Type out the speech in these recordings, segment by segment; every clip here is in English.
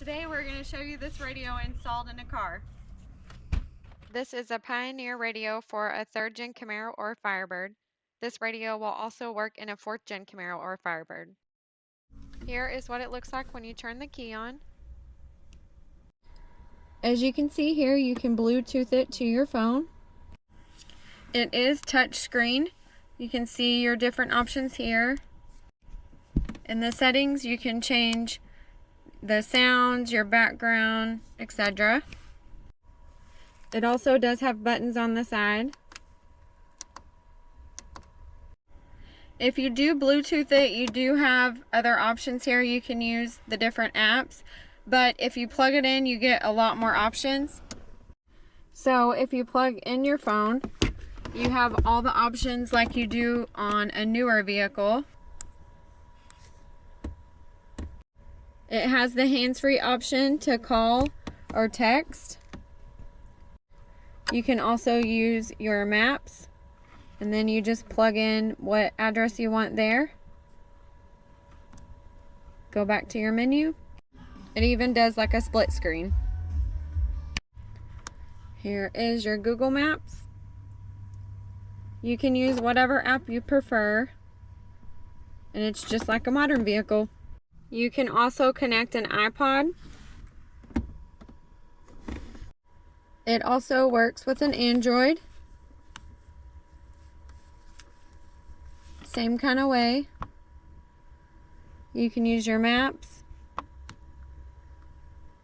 Today we're going to show you this radio installed in a car. This is a Pioneer radio for a 3rd gen Camaro or Firebird. This radio will also work in a 4th gen Camaro or Firebird. Here is what it looks like when you turn the key on. As you can see here, you can Bluetooth it to your phone. It is touch screen. You can see your different options here. In the settings, you can change the sounds, your background, etc. It also does have buttons on the side. If you do Bluetooth it, you do have other options here. You can use the different apps, but if you plug it in, you get a lot more options. So if you plug in your phone, you have all the options like you do on a newer vehicle. It has the hands-free option to call or text. You can also use your maps, and then you just plug in what address you want there. Go back to your menu. It even does like a split screen. Here is your Google Maps. You can use whatever app you prefer, and it's just like a modern vehicle. You can also connect an iPod. It also works with an Android. Same kind of way. You can use your maps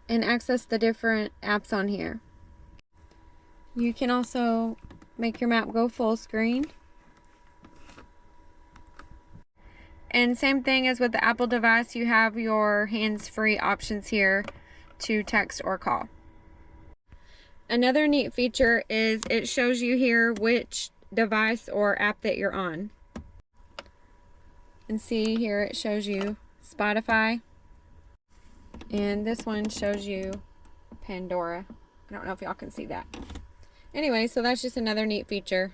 and access the different apps on here. You can also make your map go full screen. And same thing as with the Apple device, you have your hands-free options here to text or call. Another neat feature is it shows you here which device or app that you're on. And see here it shows you Spotify, and this one shows you Pandora. I don't know if y'all can see that. Anyway, so that's just another neat feature.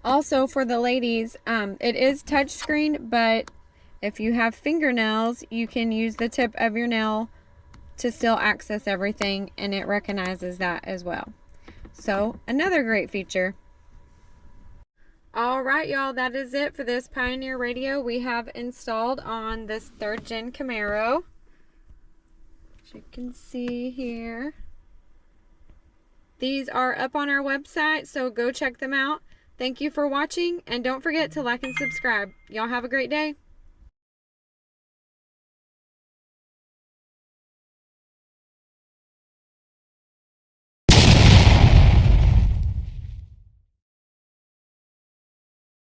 Also for the ladies, it is touchscreen, but if you have fingernails, you can use the tip of your nail to still access everything, and it recognizes that as well. So another great feature. Alright y'all, that is it for this Pioneer radio we have installed on this 3rd gen Camaro. As you can see here. These are up on our website, so go check them out. Thank you for watching, and don't forget to like and subscribe. Y'all have a great day.